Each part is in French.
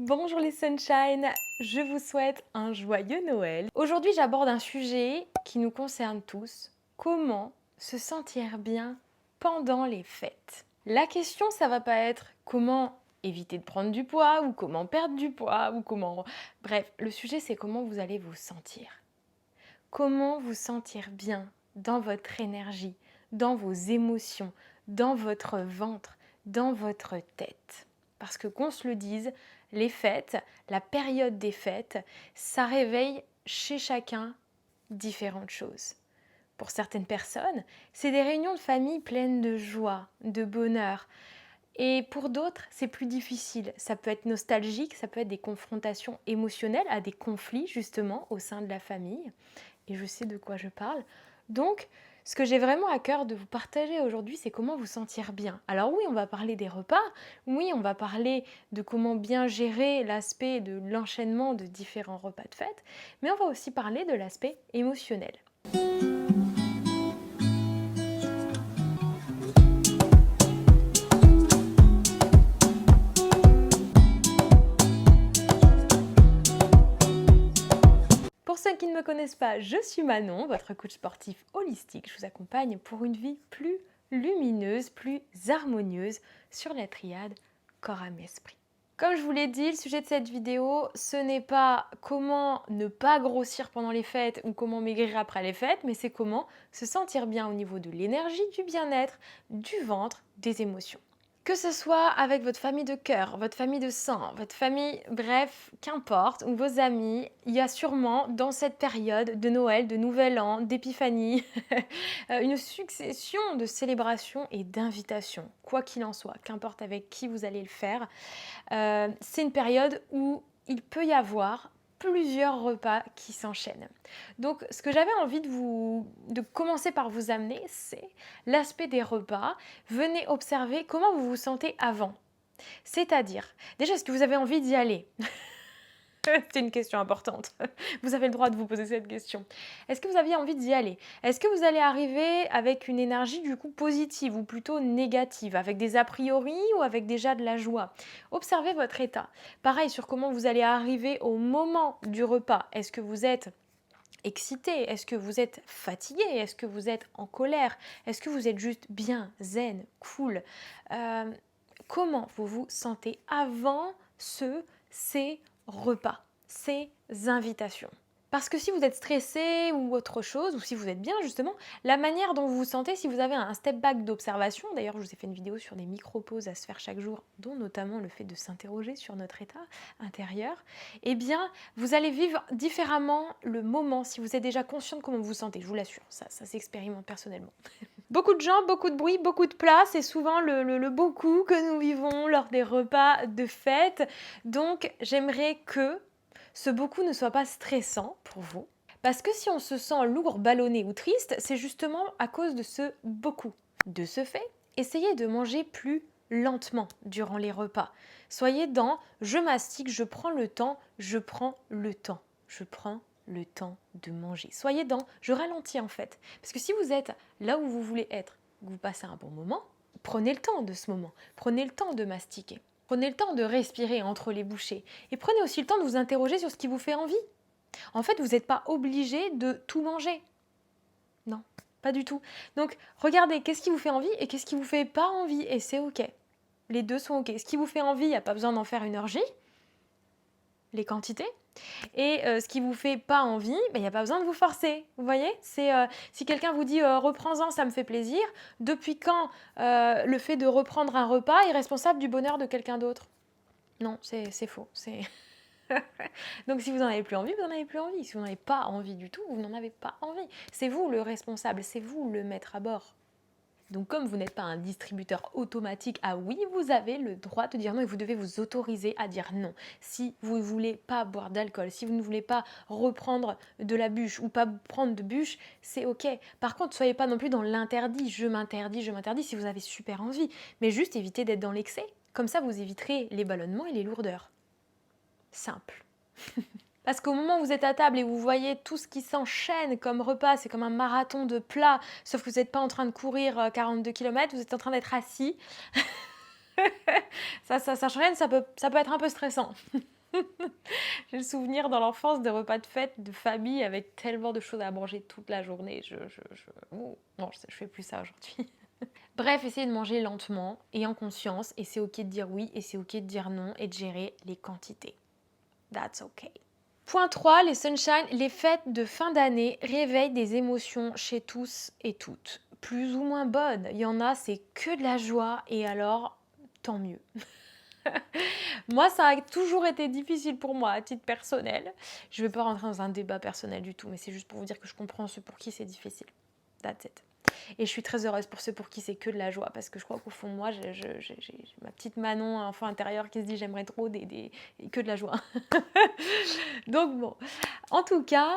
Bonjour les sunshine, je vous souhaite un joyeux Noël. Aujourd'hui j'aborde un sujet qui nous concerne tous, comment se sentir bien pendant les fêtes. La question ça va pas être comment éviter de prendre du poids ou comment perdre du poids ou comment... Bref, le sujet c'est comment vous allez vous sentir. Comment vous sentir bien dans votre énergie, dans vos émotions, dans votre ventre, dans votre tête. Parce que qu'on se le dise, les fêtes, la période des fêtes, ça réveille chez chacun différentes choses. Pour certaines personnes, c'est des réunions de famille pleines de joie, de bonheur. Et pour d'autres, c'est plus difficile. Ça peut être nostalgique, ça peut être des confrontations émotionnelles à des conflits justement au sein de la famille. Et je sais de quoi je parle. Donc, ce que j'ai vraiment à cœur de vous partager aujourd'hui, c'est comment vous sentir bien. Alors oui, on va parler des repas, oui, on va parler de comment bien gérer l'aspect de l'enchaînement de différents repas de fête, mais on va aussi parler de l'aspect émotionnel. Pour ceux qui ne me connaissent pas, je suis Manon, votre coach sportif holistique. Je vous accompagne pour une vie plus lumineuse, plus harmonieuse sur la triade corps, âme, esprit. Comme je vous l'ai dit, le sujet de cette vidéo, ce n'est pas comment ne pas grossir pendant les fêtes ou comment maigrir après les fêtes, mais c'est comment se sentir bien au niveau de l'énergie, du bien-être, du ventre, des émotions. Que ce soit avec votre famille de cœur, votre famille de sang, votre famille, bref, qu'importe, ou vos amis, il y a sûrement dans cette période de Noël, de Nouvel An, d'Épiphanie, une succession de célébrations et d'invitations, quoi qu'il en soit, qu'importe avec qui vous allez le faire. C'est une période où il peut y avoir plusieurs repas qui s'enchaînent. Donc ce que j'avais envie de commencer par vous amener, c'est l'aspect des repas. Venez observer comment vous vous sentez avant. C'est-à-dire, déjà, est-ce que vous avez envie d'y aller? C'est une question importante. Vous avez le droit de vous poser cette question. Est-ce que vous aviez envie d'y aller? Est-ce que vous allez arriver avec une énergie du coup positive ou plutôt négative, avec des a priori ou avec déjà de la joie? Observez votre état. Pareil sur comment vous allez arriver au moment du repas. Est-ce que vous êtes excité? Est-ce que vous êtes fatigué? Est-ce que vous êtes en colère? Est-ce que vous êtes juste bien, zen, cool? Comment vous vous sentez avant ces repas, ces invitations? Parce que si vous êtes stressé ou autre chose, ou si vous êtes bien justement, la manière dont vous vous sentez, si vous avez un step back d'observation, d'ailleurs je vous ai fait une vidéo sur des micro-pauses à se faire chaque jour, dont notamment le fait de s'interroger sur notre état intérieur, eh bien vous allez vivre différemment le moment si vous êtes déjà conscient de comment vous vous sentez, je vous l'assure, ça s'expérimente personnellement. Beaucoup de gens, beaucoup de bruit, beaucoup de plats, c'est souvent le beaucoup que nous vivons lors des repas de fête. Donc j'aimerais que ce beaucoup ne soit pas stressant pour vous. Parce que si on se sent lourd, ballonné ou triste, c'est justement à cause de ce beaucoup. De ce fait, essayez de manger plus lentement durant les repas. Soyez dans je mastique, je prends le temps, je prends le temps. Je prends le temps de manger. Soyez dans je ralentis en fait. Parce que si vous êtes là où vous voulez être, que vous passez un bon moment, prenez le temps de ce moment. Prenez le temps de mastiquer. Prenez le temps de respirer entre les bouchées. Et prenez aussi le temps de vous interroger sur ce qui vous fait envie. En fait, vous n'êtes pas obligé de tout manger. Non, pas du tout. Donc, regardez qu'est-ce qui vous fait envie et qu'est-ce qui vous fait pas envie. Et c'est OK. Les deux sont OK. Ce qui vous fait envie, il n'y a pas besoin d'en faire une orgie. Les quantités. Et ce qui vous fait pas envie, il n'y a pas besoin de vous forcer. Vous voyez? C'est si quelqu'un vous dit reprends-en, ça me fait plaisir. Depuis quand le fait de reprendre un repas est responsable du bonheur de quelqu'un d'autre? Non, c'est faux. Donc si vous n'en avez plus envie, vous n'en avez plus envie. Si vous n'en avez pas envie du tout, vous n'en avez pas envie. C'est vous le responsable, c'est vous le maître à bord. Donc comme vous n'êtes pas un distributeur automatique, ah oui, vous avez le droit de dire non et vous devez vous autoriser à dire non. Si vous ne voulez pas boire d'alcool, si vous ne voulez pas reprendre de la bûche ou pas prendre de bûche, c'est OK. Par contre, soyez pas non plus dans l'interdit, je m'interdis si vous avez super envie. Mais juste évitez d'être dans l'excès. Comme ça, vous éviterez les ballonnements et les lourdeurs. Simple. Parce qu'au moment où vous êtes à table et vous voyez tout ce qui s'enchaîne comme repas, c'est comme un marathon de plats, sauf que vous n'êtes pas en train de courir 42 km, vous êtes en train d'être assis Ça s'enchaîne, ça peut être un peu stressant. J'ai le souvenir dans l'enfance de repas de fête, de famille, avec tellement de choses à manger toute la journée. Ouh, non, je fais plus ça aujourd'hui. Bref, essayez de manger lentement et en conscience, et c'est ok de dire oui, et c'est ok de dire non, et de gérer les quantités. That's okay. Point 3, les sunshine, les fêtes de fin d'année réveillent des émotions chez tous et toutes. Plus ou moins bonnes. Il y en a, c'est que de la joie, et alors, tant mieux. Moi, ça a toujours été difficile pour moi à titre personnel. Je ne vais pas rentrer dans un débat personnel du tout, mais c'est juste pour vous dire que je comprends ceux pour qui c'est difficile. That's it. Et je suis très heureuse pour ceux pour qui c'est que de la joie, parce que je crois qu'au fond de moi, j'ai ma petite Manon, un enfant intérieur qui se dit j'aimerais trop que de la joie. Donc bon, en tout cas,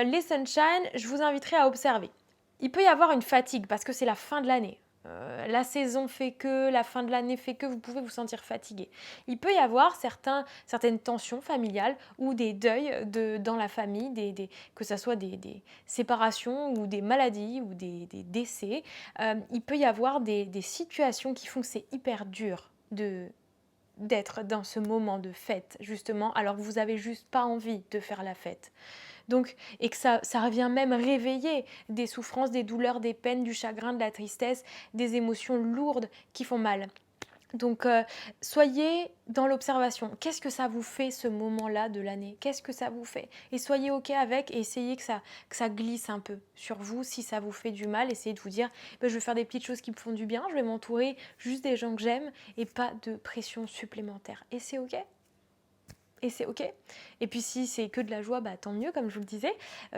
les sunshine, je vous inviterai à observer. Il peut y avoir une fatigue parce que c'est la fin de l'année. La saison fait que, la fin de l'année fait que, vous pouvez vous sentir fatigué. Il peut y avoir certaines tensions familiales ou des deuils dans la famille, que ce soit des séparations ou des maladies ou des décès. Il peut y avoir des situations qui font que c'est hyper dur d'être dans ce moment de fête, justement, alors que vous n'avez juste pas envie de faire la fête. Donc, et que ça revient même réveiller des souffrances, des douleurs, des peines, du chagrin, de la tristesse, des émotions lourdes qui font mal. Donc, soyez dans l'observation. Qu'est-ce que ça vous fait ce moment-là de l'année? Qu'est-ce que ça vous fait? Et soyez OK avec et essayez que ça glisse un peu sur vous. Si ça vous fait du mal, essayez de vous dire je vais faire des petites choses qui me font du bien, je vais m'entourer juste des gens que j'aime et pas de pression supplémentaire. Et c'est OK? Et c'est ok. Et puis si c'est que de la joie, bah, tant mieux, comme je vous le disais.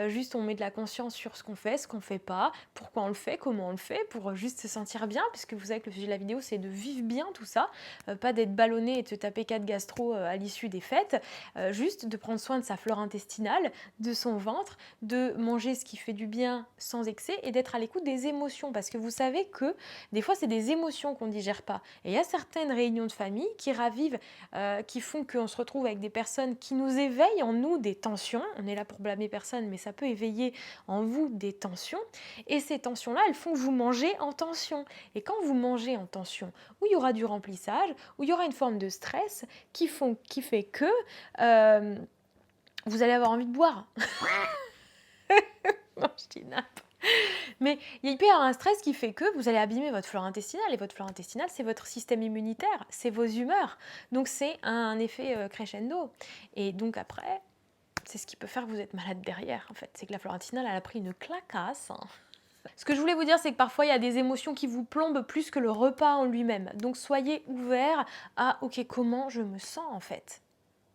Juste on met de la conscience sur ce qu'on fait pas, pourquoi on le fait, comment on le fait, pour juste se sentir bien, puisque vous savez que le sujet de la vidéo, c'est de vivre bien tout ça, pas d'être ballonné et de se taper 4 gastro à l'issue des fêtes, juste de prendre soin de sa flore intestinale, de son ventre, de manger ce qui fait du bien sans excès et d'être à l'écoute des émotions, parce que vous savez que des fois, c'est des émotions qu'on ne digère pas. Et il y a certaines réunions de famille qui ravivent, qui font qu'on se retrouve avec des personnes qui nous éveillent en nous des tensions. On est là pour blâmer personne, mais ça peut éveiller en vous des tensions. Et ces tensions-là, elles font que vous mangez en tension. Et quand vous mangez en tension, où il y aura du remplissage, où il y aura une forme de stress qui fait que vous allez avoir envie de boire. Non, je dis nappe. Mais il peut y avoir un stress qui fait que vous allez abîmer votre flore intestinale. Et votre flore intestinale, c'est votre système immunitaire, c'est vos humeurs. Donc c'est un effet crescendo. Et donc après, c'est ce qui peut faire que vous êtes malade derrière, en fait. C'est que la flore intestinale, elle a pris une clacasse. Ce que je voulais vous dire, c'est que parfois, il y a des émotions qui vous plombent plus que le repas en lui-même. Donc soyez ouverts à, ok, comment je me sens en fait?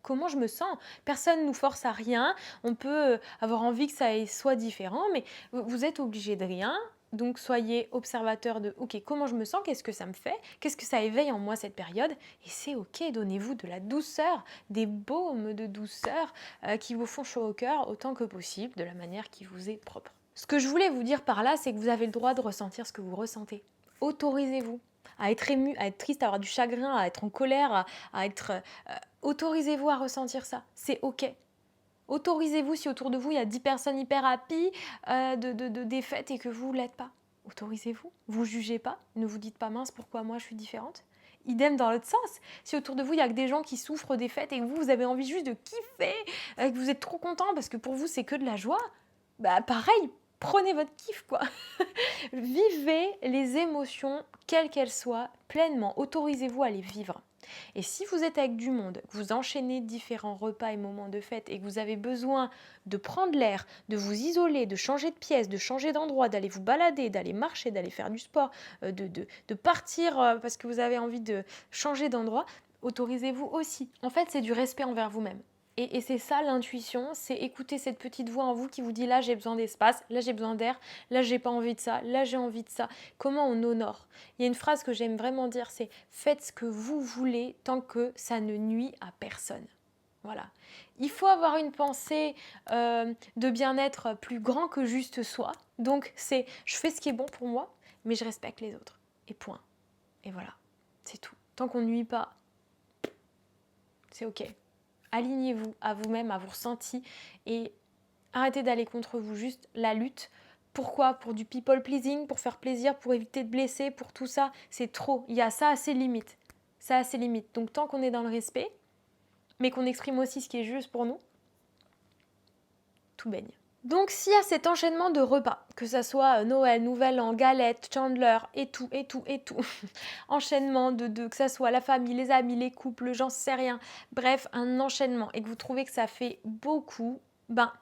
Comment je me sens? Personne ne nous force à rien. On peut avoir envie que ça soit différent, mais vous êtes obligé de rien. Donc soyez observateur de ok, comment je me sens, qu'est-ce que ça me fait, qu'est-ce que ça éveille en moi cette période, et c'est ok, donnez-vous de la douceur, des baumes de douceur qui vous font chaud au cœur autant que possible, de la manière qui vous est propre. Ce que je voulais vous dire par là, c'est que vous avez le droit de ressentir ce que vous ressentez. Autorisez-vous à être ému, à être triste, à avoir du chagrin, à être en colère, à être... autorisez-vous à ressentir ça, c'est ok. Autorisez-vous si autour de vous il y a 10 personnes hyper happy des fêtes et que vous ne l'êtes pas. Autorisez-vous, vous jugez pas, ne vous dites pas mince pourquoi moi je suis différente. Idem dans l'autre sens, si autour de vous il y a que des gens qui souffrent des fêtes et que vous avez envie juste de kiffer, que vous êtes trop content parce que pour vous c'est que de la joie, bah pareil, prenez votre kiff quoi. Vivez les émotions, quelles qu'elles soient, pleinement. Autorisez-vous à les vivre. Et si vous êtes avec du monde, que vous enchaînez différents repas et moments de fête et que vous avez besoin de prendre l'air, de vous isoler, de changer de pièce, de changer d'endroit, d'aller vous balader, d'aller marcher, d'aller faire du sport, de partir parce que vous avez envie de changer d'endroit, autorisez-vous aussi. En fait, c'est du respect envers vous-même. Et c'est ça l'intuition, c'est écouter cette petite voix en vous qui vous dit là j'ai besoin d'espace, là j'ai besoin d'air, là j'ai pas envie de ça, là j'ai envie de ça. Comment on honore? Il y a une phrase que j'aime vraiment dire, c'est faites ce que vous voulez tant que ça ne nuit à personne. Voilà. Il faut avoir une pensée de bien-être plus grand que juste soi. Donc c'est je fais ce qui est bon pour moi, mais je respecte les autres. Et point. Et voilà, c'est tout. Tant qu'on ne nuit pas, c'est ok. Alignez-vous à vous-même, à vos ressentis et arrêtez d'aller contre vous. Juste la lutte. Pourquoi? Pour du people pleasing, pour faire plaisir, pour éviter de blesser, pour tout ça. C'est trop. Il y a ça à ses limites. ça a ses limites. Donc tant qu'on est dans le respect, mais qu'on exprime aussi ce qui est juste pour nous, tout baigne. Donc s'il y a cet enchaînement de repas, que ça soit Noël, Nouvel An, galette, Chandler et tout, enchaînement que ça soit la famille, les amis, les couples, j'en sais rien, bref, un enchaînement, et que vous trouvez que ça fait beaucoup, ben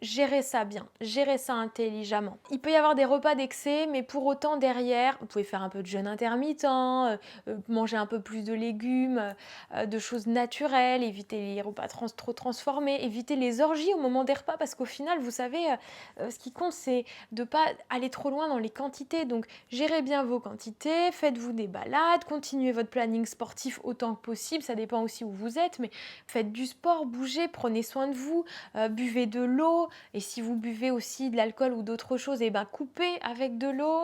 gérez ça bien, gérez ça intelligemment. Il peut y avoir des repas d'excès, mais pour autant derrière, vous pouvez faire un peu de jeûne intermittent, manger un peu plus de légumes, de choses naturelles, éviter les repas trop transformés, éviter les orgies au moment des repas, parce qu'au final, vous savez, ce qui compte, c'est de ne pas aller trop loin dans les quantités. Donc gérez bien vos quantités, faites-vous des balades, continuez votre planning sportif autant que possible, ça dépend aussi où vous êtes, mais faites du sport, bougez, prenez soin de vous, buvez de l'eau. Et si vous buvez aussi de l'alcool ou d'autres choses, et ben coupez avec de l'eau.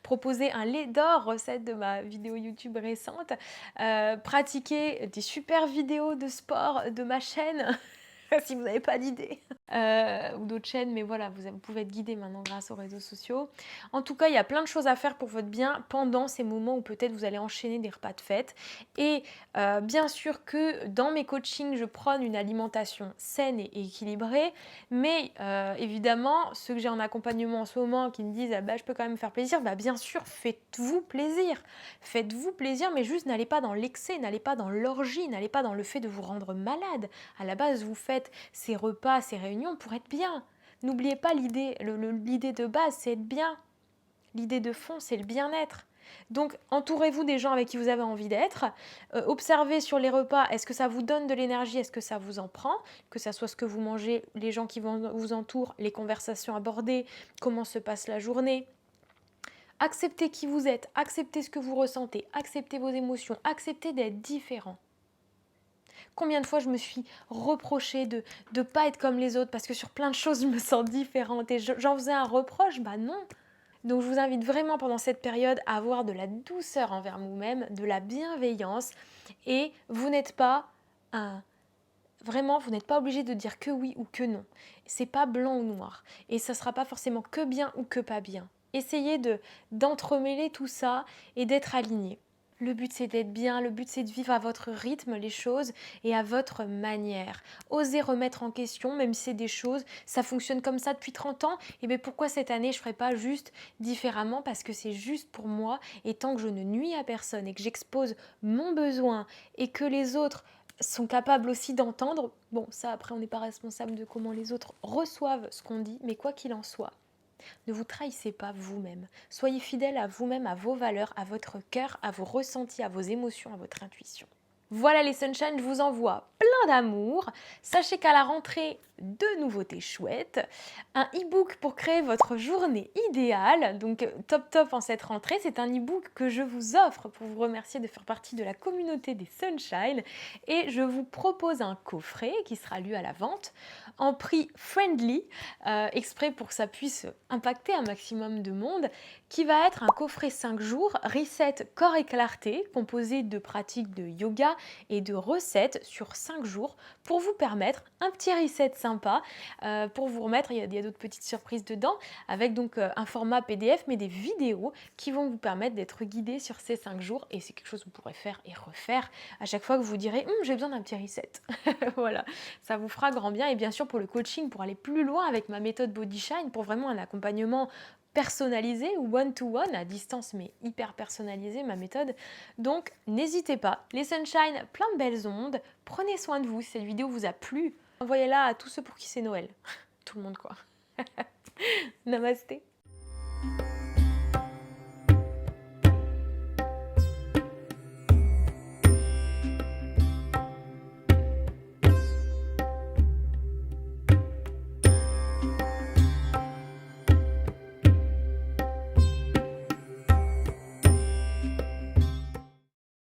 Proposez un lait d'or, recette de ma vidéo YouTube récente. Pratiquez des super vidéos de sport de ma chaîne. Si vous n'avez pas d'idée, ou d'autres chaînes, mais voilà, vous pouvez être guidé maintenant grâce aux réseaux sociaux. En tout cas, il y a plein de choses à faire pour votre bien pendant ces moments où peut-être vous allez enchaîner des repas de fête. Et bien sûr que dans mes coachings, je prône une alimentation saine et équilibrée, mais évidemment, ceux que j'ai en accompagnement en ce moment qui me disent ah bah, je peux quand même me faire plaisir, bah, bien sûr, faites-vous plaisir. Faites-vous plaisir, mais juste n'allez pas dans l'excès, n'allez pas dans l'orgie, n'allez pas dans le fait de vous rendre malade. À la base, vous faites ces repas, ces réunions pour être bien. N'oubliez pas l'idée, l'idée de base, c'est être bien. L'idée de fond, c'est le bien-être. Donc, entourez-vous des gens avec qui vous avez envie d'être. Observez sur les repas, est-ce que ça vous donne de l'énergie, est-ce que ça vous en prend, que ça soit ce que vous mangez, les gens qui vous entourent, les conversations abordées, comment se passe la journée. Acceptez qui vous êtes, acceptez ce que vous ressentez, acceptez vos émotions, acceptez d'être différent. Combien de fois je me suis reproché de ne pas être comme les autres parce que sur plein de choses je me sens différente et j'en faisais un reproche, bah non. Donc je vous invite vraiment pendant cette période à avoir de la douceur envers vous-même, de la bienveillance, et vous n'êtes pas vraiment, vous n'êtes pas obligé de dire que oui ou que non. C'est pas blanc ou noir et ça sera pas forcément que bien ou que pas bien. Essayez d'entremêler tout ça et d'être aligné. Le but c'est d'être bien, le but c'est de vivre à votre rythme les choses et à votre manière. Osez remettre en question, même si c'est des choses, ça fonctionne comme ça depuis 30 ans, et bien pourquoi cette année je ne ferai pas juste différemment parce que c'est juste pour moi, et tant que je ne nuis à personne et que j'expose mon besoin et que les autres sont capables aussi d'entendre, bon ça après on n'est pas responsable de comment les autres reçoivent ce qu'on dit, mais quoi qu'il en soit. Ne vous trahissez pas vous-même. Soyez fidèle à vous-même, à vos valeurs, à votre cœur, à vos ressentis, à vos émotions, à votre intuition. Voilà les Sunshine, je vous envoie plein d'amour. Sachez qu'à la rentrée, deux nouveautés chouettes. Un e-book pour créer votre journée idéale. Donc top en cette rentrée. C'est un e-book que je vous offre pour vous remercier de faire partie de la communauté des Sunshine. Et je vous propose un coffret qui sera lu à la vente en prix friendly, exprès pour que ça puisse impacter un maximum de monde, qui va être un coffret 5 jours, reset corps et clarté, composé de pratiques de yoga et de recettes sur 5 jours pour vous permettre un petit reset sympa, pour vous remettre, il y a d'autres petites surprises dedans, avec donc un format PDF mais des vidéos qui vont vous permettre d'être guidés sur ces 5 jours, et c'est quelque chose que vous pourrez faire et refaire à chaque fois que vous direz j'ai besoin d'un petit reset. Voilà, ça vous fera grand bien. Et bien sûr pour le coaching, pour aller plus loin avec ma méthode Body Shine, pour vraiment un accompagnement personnalisé ou one-to-one, à distance mais hyper personnalisé ma méthode. Donc n'hésitez pas, les Sunshine, plein de belles ondes, prenez soin de vous. Si cette vidéo vous a plu, envoyez-la à tous ceux pour qui c'est Noël. Tout le monde quoi. Namasté.